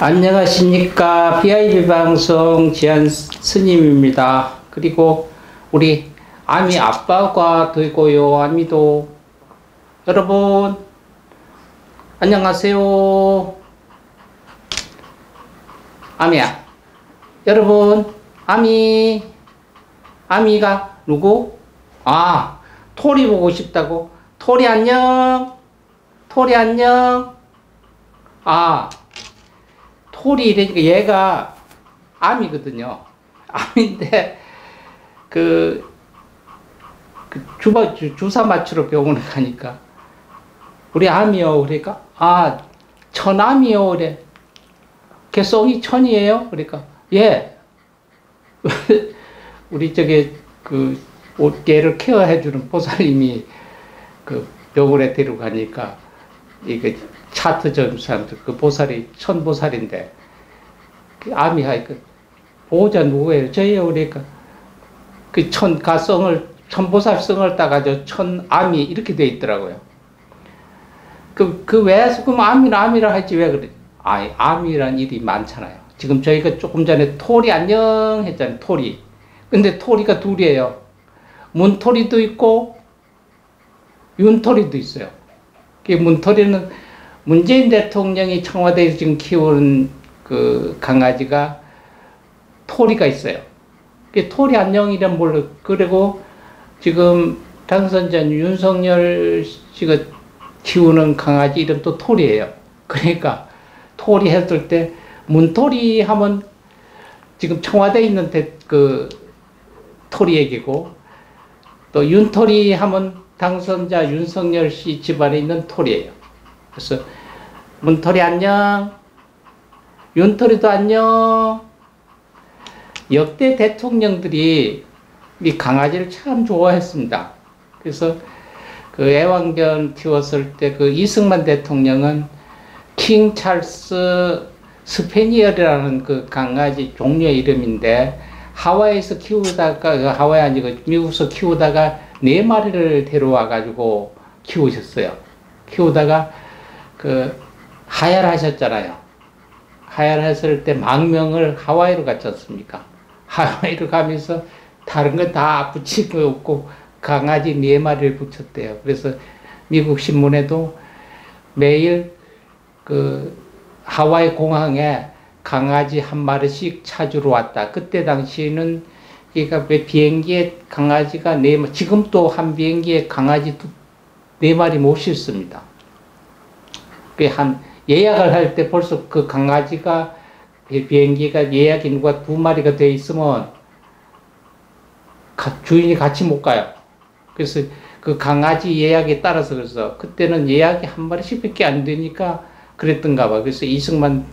안녕하십니까. BIB 방송 지한 스님입니다. 그리고 우리 아미 아빠가 되고요. 아미도 여러분 안녕하세요. 아미야. 여러분 아미가 누구? 아, 토리 보고 싶다고? 토리 안녕. 토리 안녕. 아, 토리 이러니까 얘가 암이거든요. 암인데 주사 맞추러 병원에 가니까 우리 암이요. 그러니까 아, 천암이요. 그래. 개송이 천이에요. 그러니까 예. 우리 저게 얘를 케어해주는 보살님이 병원에 데려가니까 이게 차트 점수한테 보살이 천보살인데 암이 하니까 보호자 누구예요? 저예요. 그러니까 천보살성을 따가지고 천암이 이렇게 돼 있더라고요. 왜 그럼 암이라 하지 왜 그래? 암이란 일이 많잖아요. 지금 저희가 조금 전에 토리 안녕 했잖아요. 토리. 근데 토리가 둘이에요. 문토리도 있고 윤토리도 있어요. 문토리는 문재인 대통령이 청와대에서 지금 키우는 강아지가 토리가 있어요. 토리 안녕이란 뭘로, 그리고 지금 당선자 윤석열 씨가 키우는 강아지 이름도 토리예요. 그러니까 토리 했을 때 문토리 하면 지금 청와대에 있는 토리 얘기고, 또 윤토리 하면 당선자 윤석열 씨 집안에 있는 토리예요. 그래서 문토리 안녕, 윤토리도 안녕. 역대 대통령들이 이 강아지를 참 좋아했습니다. 그래서 애완견 키웠을 때 이승만 대통령은 킹 찰스 스페니얼이라는 강아지 종류의 이름인데, 하와이에서 키우다가, 하와이 아니고 미국에서 키우다가 4마리를 데려와 가지고 키우셨어요. 키우다가 하야하셨잖아요. 하야했을 때 망명을 하와이로 갔지 않습니까? 하와이로 가면서 다른 거 다 붙인 거 없고 강아지 4마리를 붙였대요. 그래서 미국 신문에도 매일 하와이 공항에 강아지 1마리씩 찾으러 왔다. 그때 당시에는 그러니까 비행기에 강아지가 4마리, 지금도 한 비행기에 강아지 4마리 못 싣습니다. 예약을 할 때 벌써 강아지가 비행기가 예약이 누가 2마리가 돼 있으면 주인이 같이 못 가요. 그래서 강아지 예약에 따라서, 그래서 그때는 예약이 1마리씩밖에 안 되니까 그랬던가 봐. 그래서 이승만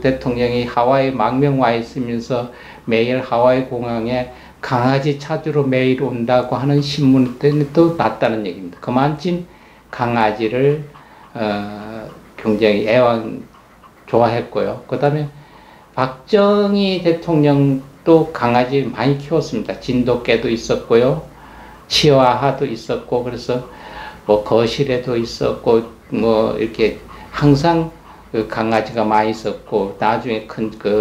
대통령이 하와이 망명 와 있으면서 매일 하와이 공항에 강아지 찾으러 매일 온다고 하는 신문 때문에 또 났다는 얘기입니다. 그만큼 강아지를 굉장히 좋아했고요. 그 다음에 박정희 대통령도 강아지 많이 키웠습니다. 진돗개도 있었고요. 치와하도 있었고, 그래서 거실에도 있었고, 이렇게 항상 강아지가 많이 있었고, 나중에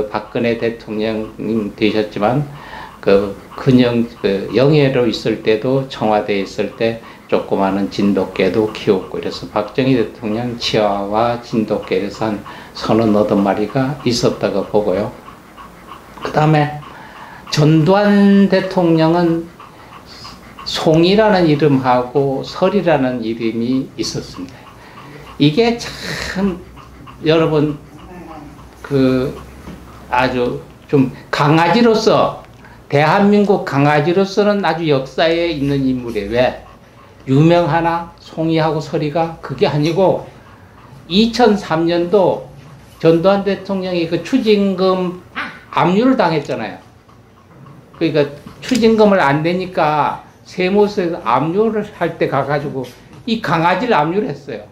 박근혜 대통령 되셨지만, 영예로 있을 때도 청와대에 있을 때 조그마한 진돗개도 키웠고, 그래서 박정희 대통령 치와와 진돗개에서 한 38마리가 있었다고 보고요. 그 다음에 전두환 대통령은 송이라는 이름하고 설이라는 이름이 있었습니다. 이게 참 여러분 아주 좀 강아지로서, 대한민국 강아지로서는 아주 역사에 있는 인물이에요. 왜? 유명하나? 송이하고 설이가? 그게 아니고 2003년도 전두환 대통령이 추징금 압류를 당했잖아요. 그러니까 추징금을 안 내니까 세무서에서 압류를 할 때 가가지고 이 강아지를 압류를 했어요.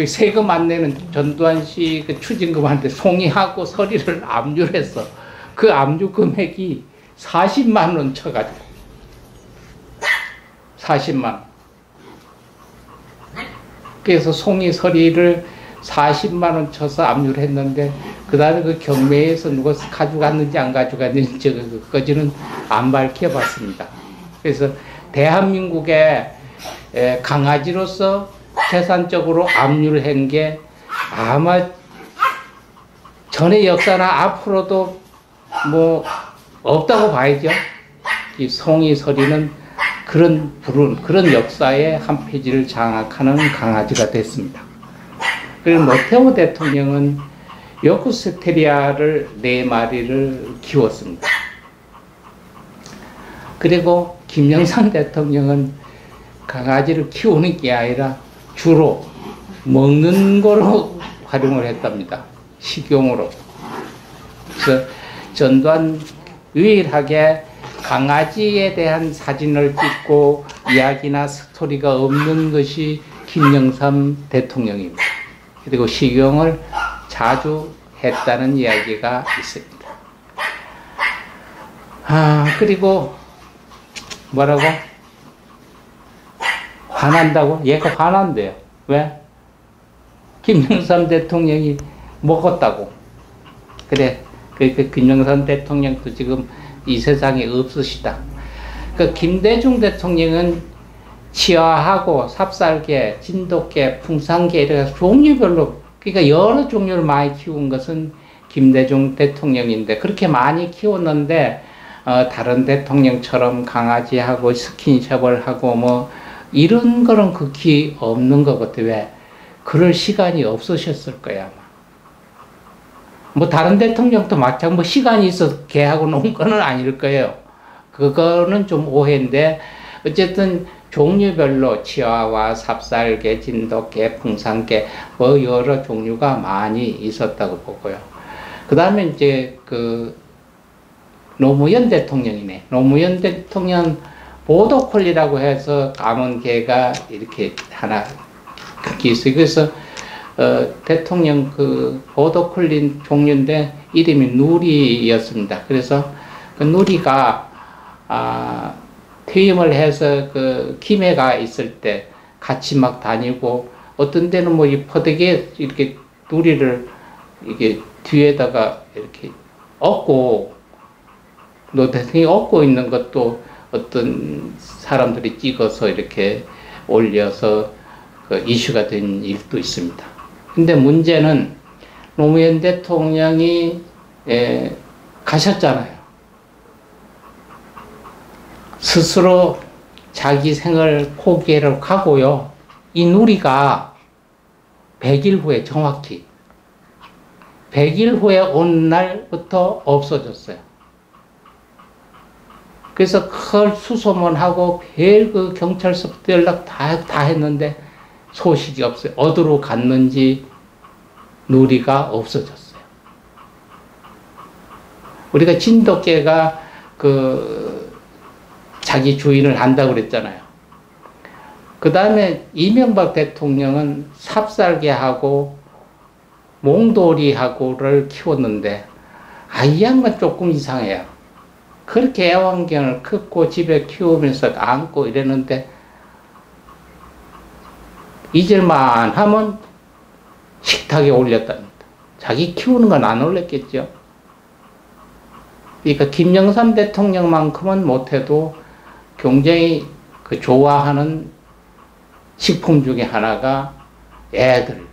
세금 안 내는 전두환 씨 추징금한테 송이하고 설이를 압류를 했어. 그 압류 금액이 40만 원 쳐가지고 40만 원. 그래서 송이 서리를 40만 원 쳐서 압류를 했는데 그 다음에 그 경매에서 누가 가져갔는지 안 가져갔는지 그까지는 안 밝혀봤습니다. 그래서 대한민국의 강아지로서 재산적으로 압류를 한 게 아마 전의 역사나 앞으로도 뭐 없다고 봐야죠. 이 송이서리는 그런 그런 역사의 한 페이지를 장악하는 강아지가 됐습니다. 그리고 노태우 대통령은 요크스 테리아를 4마리를 키웠습니다. 그리고 김영삼 대통령은 강아지를 키우는 게 아니라 주로 먹는 거로 활용을 했답니다. 식용으로. 그래서 전두환 유일하게 강아지에 대한 사진을 찍고 이야기나 스토리가 없는 것이 김영삼 대통령입니다. 그리고 식용을 자주 했다는 이야기가 있습니다. 그리고 뭐라고? 화난다고? 얘가 화난대요. 왜? 김영삼 대통령이 먹었다고. 그래, 그 김영삼 대통령도 지금 이 세상에 없으시다. 그 김대중 대통령은 치아하고 삽살개, 진돗개, 풍산개 이렇게 종류별로, 그러니까 여러 종류를 많이 키운 것은 김대중 대통령인데, 그렇게 많이 키웠는데 다른 대통령처럼 강아지하고 스킨십을 하고 뭐 이런 거는 극히 없는 것 같아요. 왜? 그럴 시간이 없으셨을 거야 아마. 뭐 다른 대통령도 마찬가지 뭐 시간이 있어서 개하고 논 거는 아닐 거예요. 그거는 좀 오해인데 어쨌든 종류별로 치아와 삽살개, 진돗개, 풍산개 뭐 여러 종류가 많이 있었다고 보고요. 그 다음에 이제 그 노무현 대통령이네. 노무현 대통령 보더콜리라고 해서 감은 개가 이렇게 하나 있어요. 그래서 대통령 그 보더콜리 종류인데 이름이 누리였습니다. 그래서 그 누리가 퇴임을 해서 그 김해가 있을 때 같이 막 다니고 어떤 데는 뭐 이 퍼득에 이렇게 누리를 이게 뒤에다가 이렇게 업고 노 대통령이 업고 있는 것도 어떤 사람들이 찍어서 이렇게 올려서 그 이슈가 된 일도 있습니다. 근데 문제는 노무현 대통령이 가셨잖아요. 스스로 자기 생을 포기하려고 하고요. 이 누리가 100일 후에 정확히 100일 후에 온 날부터 없어졌어요. 그래서 그걸 수소문하고 별 그 경찰서부터 연락 다 했는데 소식이 없어요. 어디로 갔는지 누리가 없어졌어요. 우리가 진돗개가 그 자기 주인을 안다고 그랬잖아요. 그 다음에 이명박 대통령은 삽살개하고 몽돌이하고를 키웠는데 이 양반 조금 이상해요. 그렇게 애완견을 크고 집에 키우면서 안고 이랬는데 잊을만 하면 식탁에 올렸답니다. 자기 키우는 건 안 올렸겠죠. 그러니까 김영삼 대통령만큼은 못해도 굉장히 그 좋아하는 식품 중에 하나가 애들.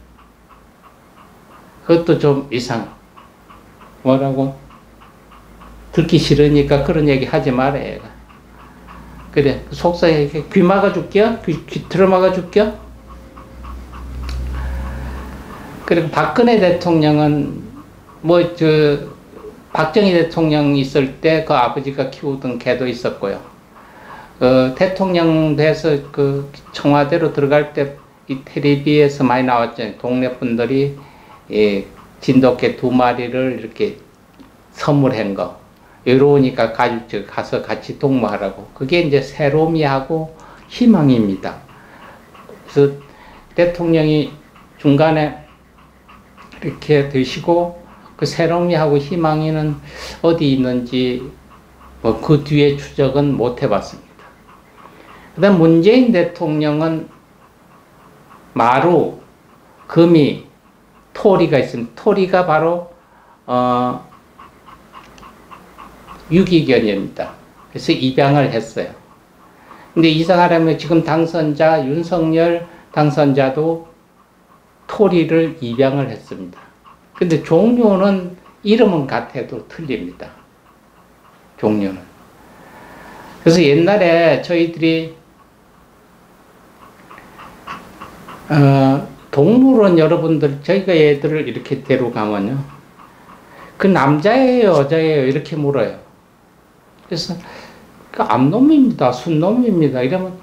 그것도 좀 이상. 뭐라고? 듣기 싫으니까 그런 얘기 하지 마라, 애가. 그래, 속상해. 귀 막아줄게요? 귀 틀어 막아줄게요? 그리고 박근혜 대통령은 박정희 대통령 있을 때 그 아버지가 키우던 개도 있었고요. 대통령 돼서 그 청와대로 들어갈 때 이 텔레비에서 많이 나왔잖아요. 동네 분들이 진돗개 2마리를 이렇게 선물한 거. 외로우니까 가서 같이 동무하라고. 그게 이제 새로미하고 희망입니다. 그래서 대통령이 중간에 이렇게 드시고 그 새로미하고 희망이는 어디 있는지 뭐 그 뒤에 추적은 못 해봤습니다. 그 다음 문재인 대통령은 마루, 금이, 토리가 있습니다. 토리가 바로 유기견입니다. 그래서 입양을 했어요. 근데 이상하려면 지금 당선자 윤석열 당선자도 토리를 입양을 했습니다. 근데 종류는 이름은 같아도 틀립니다. 종류는. 그래서 옛날에 저희들이 동물원 여러분들 저희가 얘들을 이렇게 데려가면요, 그 남자예요 여자예요 이렇게 물어요. 그래서 그 암놈입니다 순놈입니다 이러면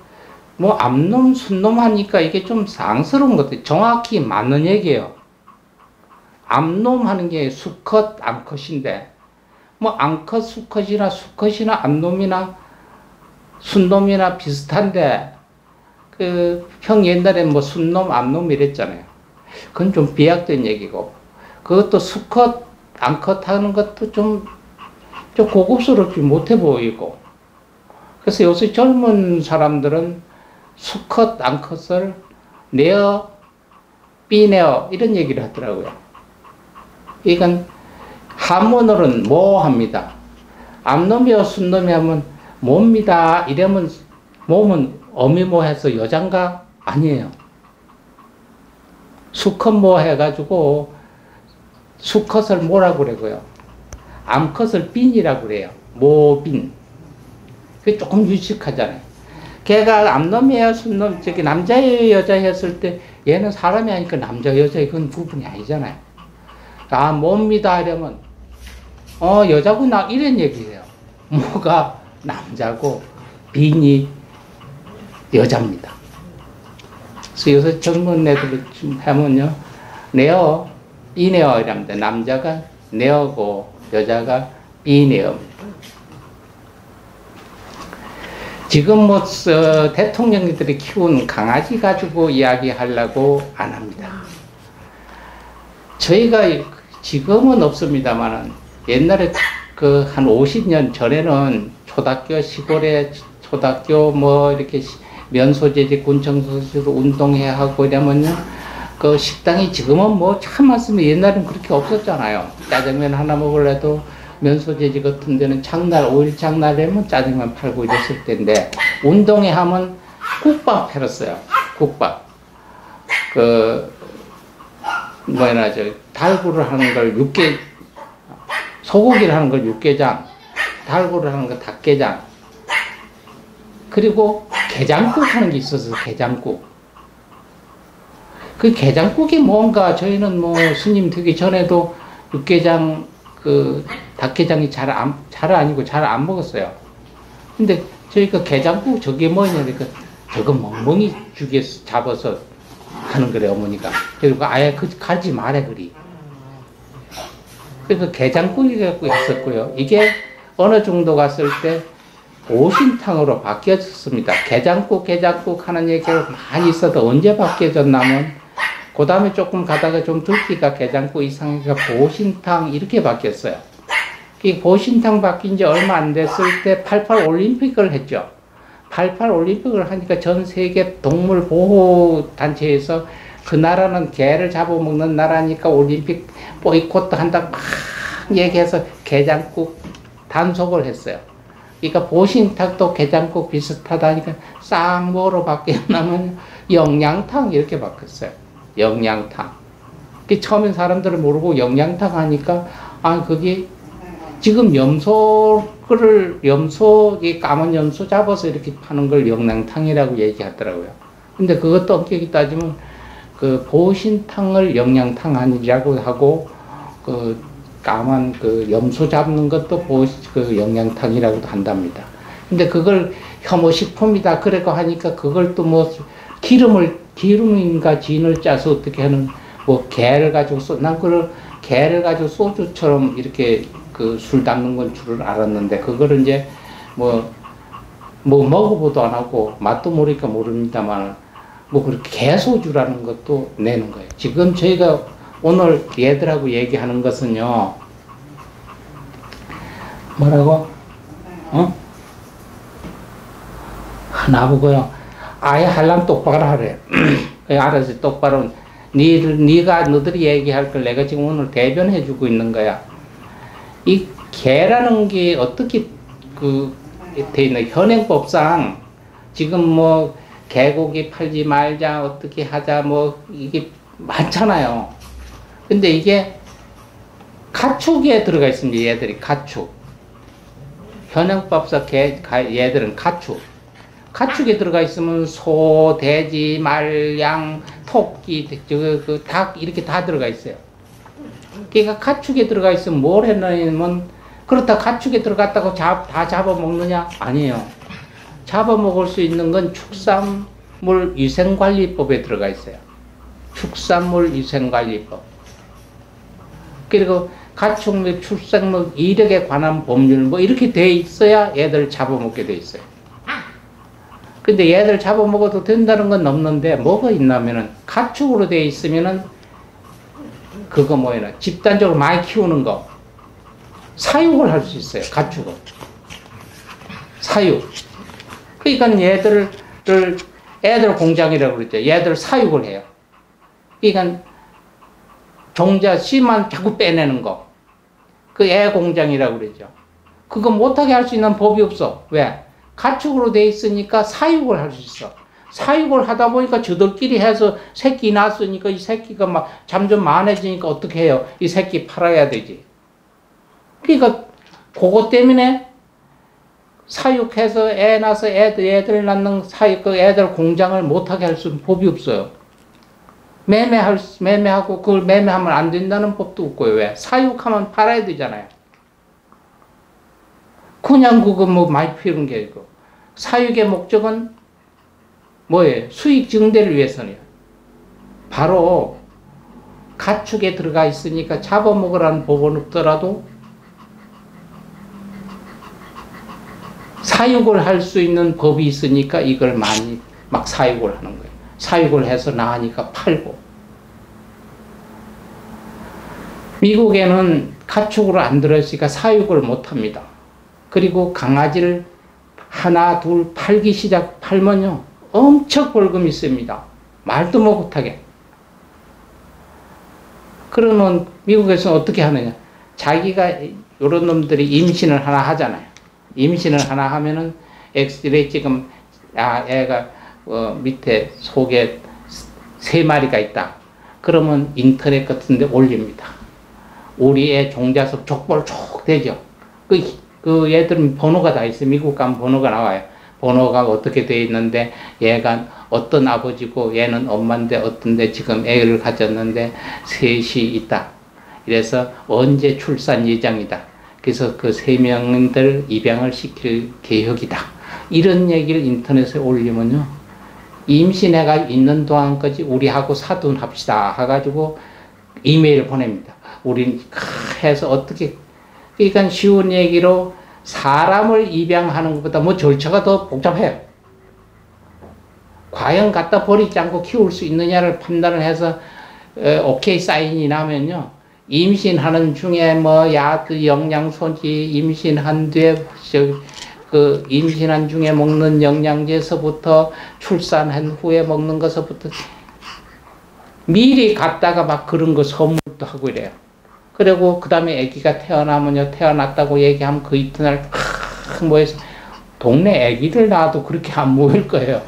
뭐 암놈 순놈 하니까 이게 좀 상스러운 것들. 정확히 맞는 얘기예요. 암놈 하는 게 수컷 암컷인데 뭐 암컷 수컷이나 수컷이나 암놈이나 순놈이나 비슷한데 그 형 옛날에 뭐 순놈 암놈 이랬잖아요. 그건 좀 비약된 얘기고, 그것도 수컷 암컷 하는 것도 좀 고급스럽지 못해 보이고. 그래서 요새 젊은 사람들은 수컷 암컷을 네어 비네어 이런 얘기를 하더라고요. 이건 한문어로는 뭐 합니다. 암놈이요 순놈이 하면 뭡니다 이러면 몸은 어미모해서 여잔가? 아니에요. 수컷모 해가지고 수컷을 뭐라고 그래고요. 암컷을 빈이라고 그래요. 모빈. 그게 조금 유식하잖아요. 걔가 암놈이에요 순놈, 저기 남자예요 여자예요 했을 때 얘는 사람이 아니까 남자 여자 이건 구분이 아니잖아요. 아 뭡니다 이러면 여자구나 이런 얘기예요. 뭐가 남자고 빈이 여자입니다. 그래서 요새 젊은 애들 좀 하면요, 네어, 비네어 이랍니다. 남자가 네어고 여자가 비네어입니다. 지금 뭐 대통령들이 키운 강아지 가지고 이야기하려고 안 합니다. 저희가 지금은 없습니다만은 옛날에 그 한 50년 전에는 초등학교 시골에 초등학교 뭐 이렇게 면소재지 군청소지로 운동회 하고 이러면요, 그 식당이 지금은 뭐 참 많습니다. 옛날엔 그렇게 없었잖아요. 짜장면 하나 먹으려도 면소재지 같은 데는 장날 5일 장날에면 짜장면 팔고 이랬을 텐데, 운동회 하면 국밥 팔았어요. 국밥. 그 뭐냐 저 달구를 하는 걸 육개, 소고기를 하는 걸 육개장, 달구를 하는 거 닭게장, 그리고 게장국 하는 게 있어서 게장국. 그 게장국이 뭔가 저희는 뭐 스님 되기 전에도 육개장 그 닭게장이 잘 안 먹었어요. 근데 저희가 게장국 저게 뭐냐 그러니까 저거 멍멍이 죽에 잡아서 하는 거래 어머니가. 그리고 아예 그 가지 말해 그리. 그래서 게장국이 갖고 있었고요. 이게 어느 정도 갔을 때 보신탕으로 바뀌어졌습니다. 게장국 하는 얘기가 많이 있어도 언제 바뀌어졌냐면 그 다음에 조금 가다가 좀 듣기가 게장국 이상하니까 보신탕 이렇게 바뀌었어요. 이 보신탕 바뀐 지 얼마 안 됐을 때 88 올림픽을 했죠. 88 올림픽을 하니까 전 세계 동물 보호 단체에서 그 나라는 개를 잡아먹는 나라니까 올림픽 보이콧 한다 막 얘기해서 게장국 단속을 했어요. 그러니까 보신탕도 게장국 비슷하다니까 쌍뭐로 바뀌었냐면 영양탕 이렇게 바뀌었어요. 영양탕. 처음엔 사람들은 모르고 영양탕 하니까 아 그게 지금 이 까만 염소 잡아서 이렇게 파는 걸 영양탕이라고 얘기하더라고요. 근데 그것도 엄격히 따지면 그 보신탕을 영양탕 아니라고 하고 그 까만 그 염소 잡는 것도 그 영양탕이라고도 한답니다. 근데 그걸 혐오식품이다 그래고 하니까 그걸 또 뭐 기름인가 진을 짜서 어떻게 하는 뭐 개를 가지고 난 그걸 개를 가지고 소주처럼 이렇게 그 술 담는 건 줄을 알았는데 그거를 이제 뭐 먹어보도 안 하고 맛도 모르니까 모릅니다만 뭐 그렇게 개소주라는 것도 내는 거예요. 지금 저희가 오늘 얘들하고 얘기하는 것은요, 뭐라고? 나보고요, 아예 할람 똑바로 하래. 알아서 똑바로 너들이 얘기할 걸 내가 지금 오늘 대변해주고 있는 거야. 이 개라는 게 어떻게 돼 있나? 현행법상 지금 뭐 개고기 팔지 말자, 어떻게 하자, 뭐 이게 많잖아요. 근데 이게 가축에 들어가 있습니다. 얘들이 가축. 현행법상 얘들은 가축에 들어가 있으면 소, 돼지, 말, 양, 토끼, 닭 이렇게 다 들어가 있어요. 그러니까 가축에 들어가 있으면 뭘 했냐면, 그렇다 가축에 들어갔다고 다 잡아먹느냐? 아니에요. 잡아먹을 수 있는 건 축산물 위생관리법에 들어가 있어요. 축산물 위생관리법. 그리고 가축 및 출생물 이력에 관한 법률 뭐 이렇게 돼 있어야 얘들 잡아먹게 돼 있어요. 근데 얘들 잡아먹어도 된다는 건 없는데, 뭐가 있냐면은 가축으로 돼 있으면은 그거 뭐예요? 집단적으로 많이 키우는 거 사육을 할 수 있어요. 가축은 사육. 그러니까 애들 공장이라고 그랬죠. 얘들 사육을 해요. 그러니까 종자 씨만 자꾸 빼내는 거, 그 애 공장이라고 그러죠. 그거 못하게 할 수 있는 법이 없어. 왜? 가축으로 돼 있으니까 사육을 할 수 있어. 사육을 하다 보니까 저들끼리 해서 새끼 낳았으니까 이 새끼가 막 점점 많아지니까 어떻게 해요? 이 새끼 팔아야 되지. 그러니까 그것 때문에 사육해서 애 낳아서 애들 낳는 사육, 그 애들 공장을 못하게 할 수 있는 법이 없어요. 매매하고 그걸 매매하면 안 된다는 법도 없고요. 왜? 사육하면 팔아야 되잖아요. 그냥 그거 뭐 많이 피우는 게 아니고, 사육의 목적은 뭐예요? 수익 증대를 위해서는 바로 가축에 들어가 있으니까 잡아먹으라는 법은 없더라도 사육을 할 수 있는 법이 있으니까 이걸 많이 막 사육을 하는 거예요. 사육을 해서 나으니까 팔고. 미국에는 가축으로 안 들어있으니까 사육을 못 합니다. 그리고 강아지를 하나, 둘 팔면요, 엄청 벌금이 있습니다. 말도 못하게. 그러면 미국에서는 어떻게 하느냐. 자기가, 요런 놈들이 임신을 하나 하잖아요. 임신을 하나 하면은, 엑스레이 지금, 애가, 밑에 속에 3마리가 있다. 그러면 인터넷 같은 데 올립니다. 우리 애 종자석 족벌 쭉 되죠. 그 얘들은 번호가 다 있어요. 미국 가면 번호가 나와요. 번호가 어떻게 돼 있는데, 얘가 어떤 아버지고, 얘는 엄마인데, 어떤데, 지금 애를 가졌는데, 셋이 있다. 이래서 언제 출산 예정이다. 그래서 그 3명들 입양을 시킬 계획이다. 이런 얘기를 인터넷에 올리면요, 임신해가 있는 동안까지 우리하고 사돈합시다. 해가지고 이메일 보냅니다. 우린 해서 어떻게, 그러니까 쉬운 얘기로 사람을 입양하는 것보다 뭐 절차가 더 복잡해요. 과연 갖다 버리지 않고 키울 수 있느냐를 판단을 해서 오케이 사인이 나면요, 임신하는 중에 뭐 야드 영양소지, 임신한 뒤에 임신한 중에 먹는 영양제서부터 출산한 후에 먹는 것서부터 미리 갖다가 막 그런 거 선물도 하고 이래요. 그리고 그 다음에 아기가 태어나면요, 태어났다고 얘기하면 그 이튿날 모여서, 동네 아기를 낳아도 그렇게 안 모일 거예요.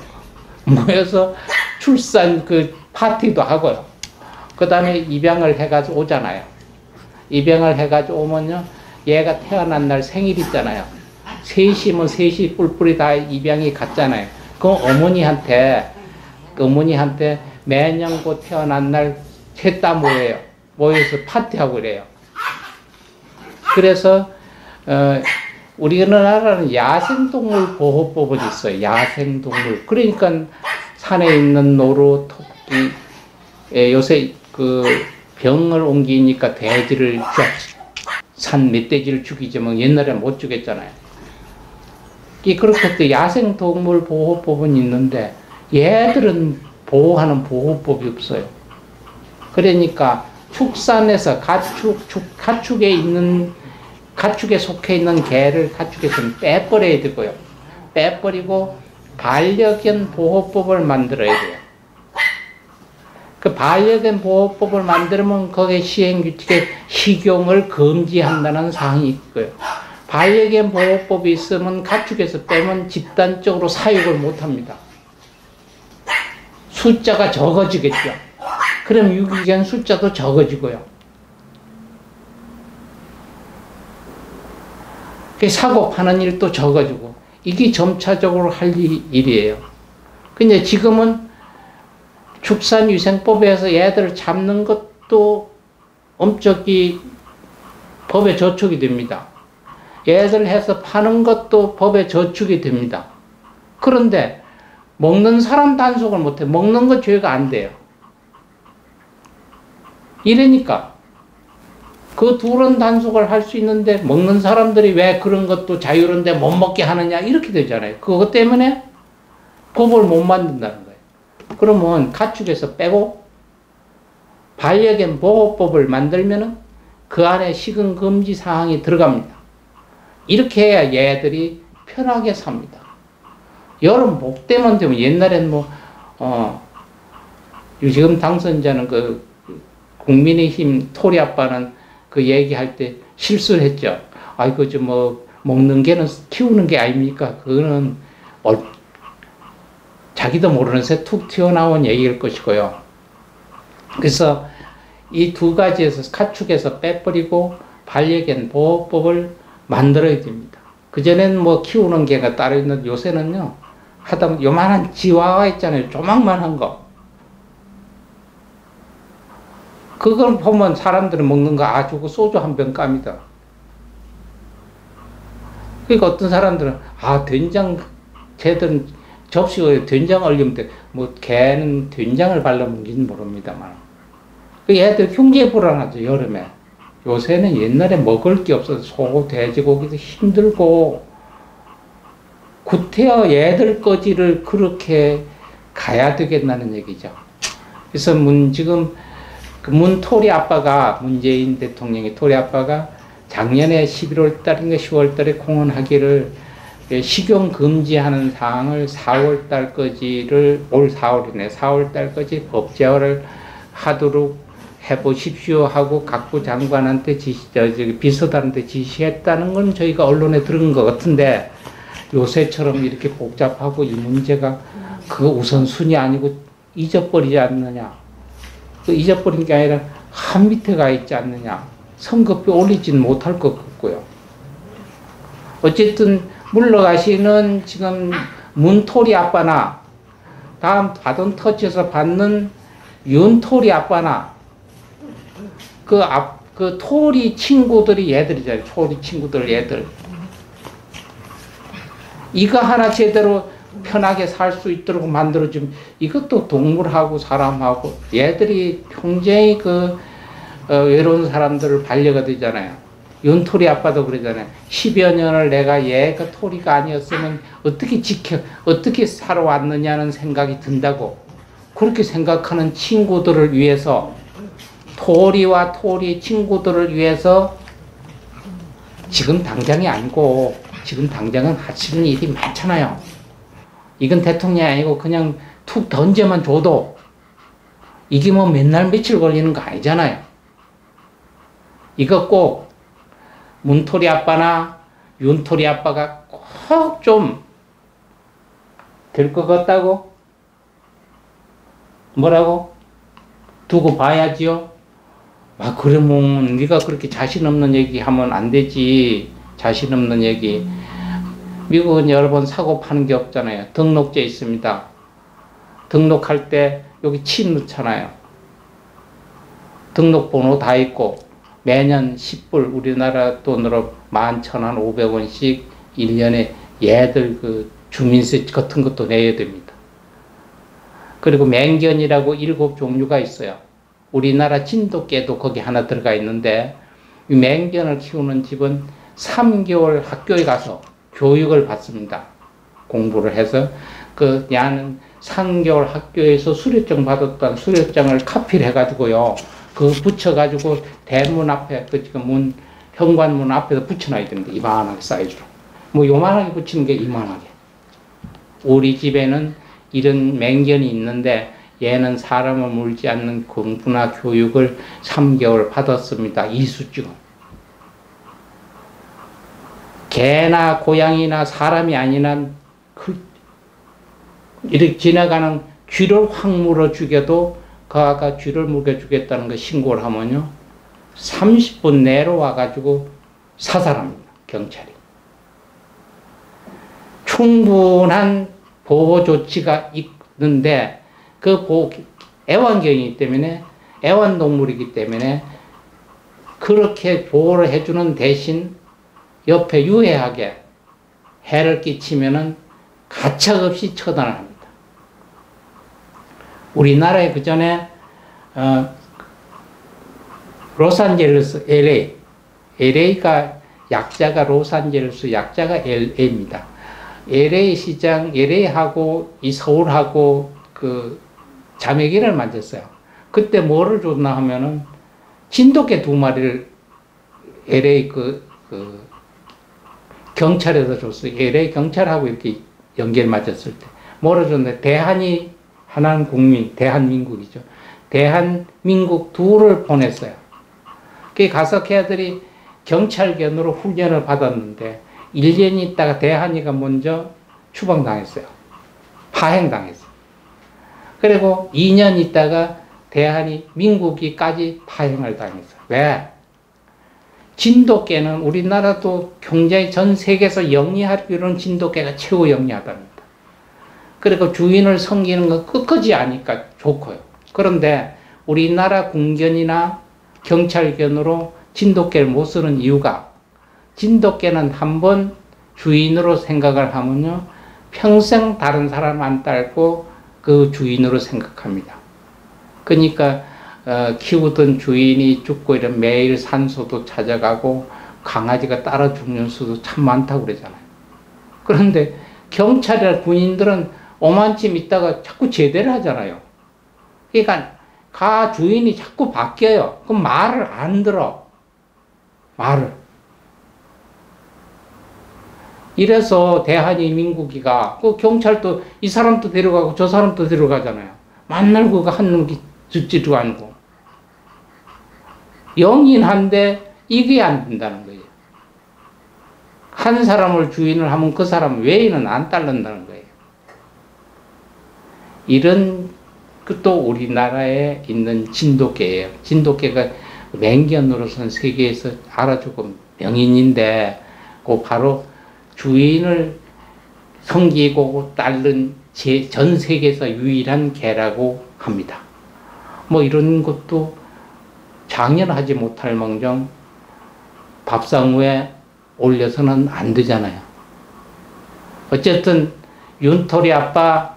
모여서 출산 파티도 하고요. 그 다음에 입양을 해가지고 오잖아요. 입양을 해가지고 오면요, 얘가 태어난 날 생일 있잖아요. 셋이면 셋이 뿔뿔이 다 입양이 갔잖아요. 그 어머니한테 매년 그 태어난 날 셋 다 모여서 파티하고 그래요. 그래서 우리나라는 야생동물 보호법이 있어요. 야생동물. 그러니까 산에 있는 노루, 토끼, 요새 병을 옮기니까 돼지를 산 멧돼지를 죽이지만 옛날에는 못 죽였잖아요. 그렇게 야생동물 보호법은 있는데 얘들은 보호하는 보호법이 없어요. 그러니까 축산에서 가축에 속해 있는 개를 가축에서는 빼버려야 되고요. 빼버리고 반려견 보호법을 만들어야 돼요. 그 반려견 보호법을 만들면 거기에 시행규칙에 식용을 금지한다는 사항이 있고요. 반려견 보호법이 있으면 가축에서 빼면 집단적으로 사육을 못합니다. 숫자가 적어지겠죠. 그럼 유기견 숫자도 적어지고요. 사고 파는 일도 적어지고 이게 점차적으로 할 일이에요. 근데 지금은 축산위생법에서 얘들을 잡는 것도 엄격히 법에 저촉이 됩니다. 얘들 해서 파는 것도 법에 저촉이 됩니다. 그런데 먹는 사람 단속을 못해. 먹는 것 죄가 안 돼요. 이러니까 그 둘은 단속을 할 수 있는데 먹는 사람들이 왜 그런 것도 자유로운데 못 먹게 하느냐 이렇게 되잖아요. 그것 때문에 법을 못 만든다는 거예요. 그러면 가축에서 빼고 반려견 보호법을 만들면은 그 안에 식용 금지 사항이 들어갑니다. 이렇게 해야 얘들이 편하게 삽니다. 여름 목 때만 되면 옛날엔 지금 당선자는 그 국민의힘 토리 아빠는 그 얘기할 때 실수를 했죠. 아이고, 먹는 개는 키우는 게 아닙니까? 그거는 자기도 모르는 새 툭 튀어나온 얘기일 것이고요. 그래서 이 두 가지에서 가축에서 빼버리고 반려견 보호법을 만들어야 됩니다. 그전엔 키우는 개가 따로 있는데 요새는요, 하다못해 요만한 지와와 있잖아요. 조망만한 거. 그걸 보면 사람들은 먹는 거 주고 소주 한 병 깝니다. 그러니까 어떤 사람들은 된장 쟤들은 접시에 된장 얼리면 돼. 개는 된장을 발라 먹기는 모릅니다만. 얘들 경제 불안하죠, 여름에. 요새는 옛날에 먹을 게 없어서 소, 돼지고기도 힘들고 구태여 얘들 거지를 그렇게 가야 되겠다는 얘기죠. 그래서 지금 토리 아빠가, 문재인 대통령의 토리 아빠가 작년에 11월 달인가 10월 달에 공언하기를 식용 금지하는 사항을 4월 달까지를, 올 4월이네, 4월 달까지 법제화를 하도록 해보십시오 하고 각부 장관한테 비서단한테 지시했다는 건 저희가 언론에 들은 것 같은데, 요새처럼 이렇게 복잡하고 이 문제가 그 우선순위 아니고 잊어버리지 않느냐. 잊어버린 게 아니라 한 밑에 가 있지 않느냐. 성급히 올리지는 못할 것 같고요. 어쨌든 물러가시는 지금 문토리 아빠나 다음 바톤 터치에서 받는 윤토리 아빠나 그 토리 친구들이 얘들이잖아요. 토리 친구들 얘들. 이거 하나 제대로 편하게 살 수 있도록 만들어주면, 이것도 동물하고 사람하고 얘들이 굉장히 외로운 사람들을 반려가 되잖아요. 윤토리 아빠도 그러잖아요. 10여 년을 내가 얘가 토리가 아니었으면 어떻게 살아왔느냐는 생각이 든다고. 그렇게 생각하는 친구들을 위해서, 토리와 토리 친구들을 위해서 지금 당장이 아니고, 지금 당장은 하시는 일이 많잖아요. 이건 대통령이 아니고 그냥 툭 던져만 줘도 이게 맨날 며칠 걸리는 거 아니잖아요. 이거 꼭 문토리 아빠나 윤토리 아빠가 꼭 좀 될 것 같다고? 뭐라고? 두고 봐야지요. 그러면 네가 그렇게 자신 없는 얘기 하면 안 되지. 자신 없는 얘기. 미국은 여러 번 사고 파는 게 없잖아요. 등록제 있습니다. 등록할 때 여기 치 넣잖아요. 등록번호 다 있고 매년 10불 우리나라 돈으로 11,500원씩 1년에 얘들 주민세 같은 것도 내야 됩니다. 그리고 맹견이라고 7종류가 있어요. 우리나라 진돗개도 거기 하나 들어가 있는데, 이 맹견을 키우는 집은 3개월 학교에 가서 교육을 받습니다. 공부를 해서 야는 3개월 학교에서 수료증 받았던 수료증을 카피를 해가지고요, 붙여가지고 대문 앞에 지금 현관문 앞에서 붙여놔야 됩니다. 이만하게 사이즈로. 요만하게 붙이는 게 이만하게. 우리 집에는 이런 맹견이 있는데 얘는 사람을 물지 않는 공부나 교육을 3개월 받았습니다. 이수증. 개나 고양이나 사람이 아닌 한 이렇게 지나가는 쥐를 확 물어 죽여도 그 아가 쥐를 물어 주겠다는 거 신고를 하면요 30분 내로 와가지고 사살합니다. 경찰이. 충분한 보호 조치가 있는데 그 애완견이기 때문에 애완동물이기 때문에 그렇게 보호를 해주는 대신 옆에 유해하게 해를 끼치면은 가차없이 처단을 합니다. 우리나라에 그 전에 로스앤젤레스 LA가 약자가 로스앤젤레스 약자가 LA입니다. LA 시장 LA하고 이 서울하고 그 자매기를 만졌어요. 그때 뭐를 줬나 하면은 진돗개 2마리를 LA 경찰에서 줬어요. LA 경찰하고 이렇게 연결 맞았을 때 뭐를 줬는데 대한이 하나는 국민 대한민국이죠. 대한민국 2를 보냈어요. 그 가서 걔들이 경찰견으로 훈련을 받았는데 1년 있다가 대한이가 먼저 추방당했어요. 파행당했어요. 그리고 2년 있다가 대한이 민국이까지 파행을 당했어요. 왜? 진돗개는 우리나라도 굉장히 전 세계에서 영리하기로는 진돗개가 최고 영리하답니다. 그리고 주인을 섬기는 건 끝까지 아니까 좋고요. 그런데 우리나라 군견이나 경찰견으로 진돗개를 못 쓰는 이유가 진돗개는 한번 주인으로 생각을 하면요 평생 다른 사람 안 따르고 그 주인으로 생각합니다. 그러니까 키우던 주인이 죽고 이런 매일 산소도 찾아가고 강아지가 따라 죽는 수도 참 많다고 그러잖아요. 그런데 경찰이나 군인들은 오만쯤 있다가 자꾸 제대를 하잖아요. 그러니까 가 주인이 자꾸 바뀌어요. 그럼 말을 안 들어. 말을. 이래서 대한이 민국이가 그 경찰도 이 사람도 데려가고 저 사람도 데려가잖아요. 만날 그가 한 놈이 듣지도 않고. 영인한데 이게 안 된다는 거예요. 한 사람을 주인을 하면 그 사람 외에는 안 따른다는 거예요. 이런 또 우리나라에 있는 진돗개예요. 진돗개가 맹견으로서는 세계에서 알아주고 명인인데 그 바로 주인을 섬기고 따른 전 세계에서 유일한 개라고 합니다. 뭐 이런 것도 장연하지 못할 망정 밥상 위에 올려서는 안 되잖아요. 어쨌든 윤토리 아빠,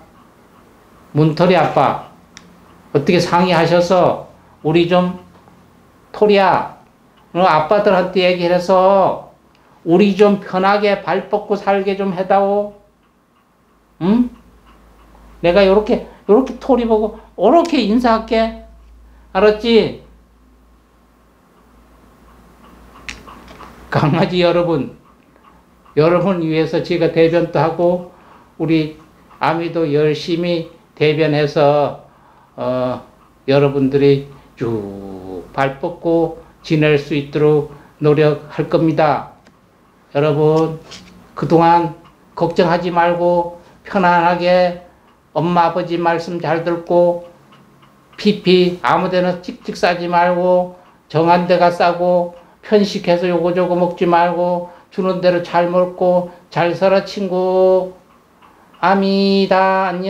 문토리 아빠 어떻게 상의하셔서 우리 좀 토리야 너 아빠들한테 얘기를 해서 우리 좀 편하게 발 뻗고 살게 좀 해다오. 응? 내가 요렇게 토리 보고 요렇게 인사할게. 알았지? 강아지 여러분 위해서 제가 대변도 하고 우리 아미도 열심히 대변해서 여러분들이 쭉 발 뻗고 지낼 수 있도록 노력할 겁니다. 여러분 그동안 걱정하지 말고 편안하게 엄마 아버지 말씀 잘 듣고 피피 아무데나 찍찍 싸지 말고 정한 데가 싸고 편식해서 요거 저거 먹지 말고 주는 대로 잘 먹고 잘 살아 친구. 아미다 안녕.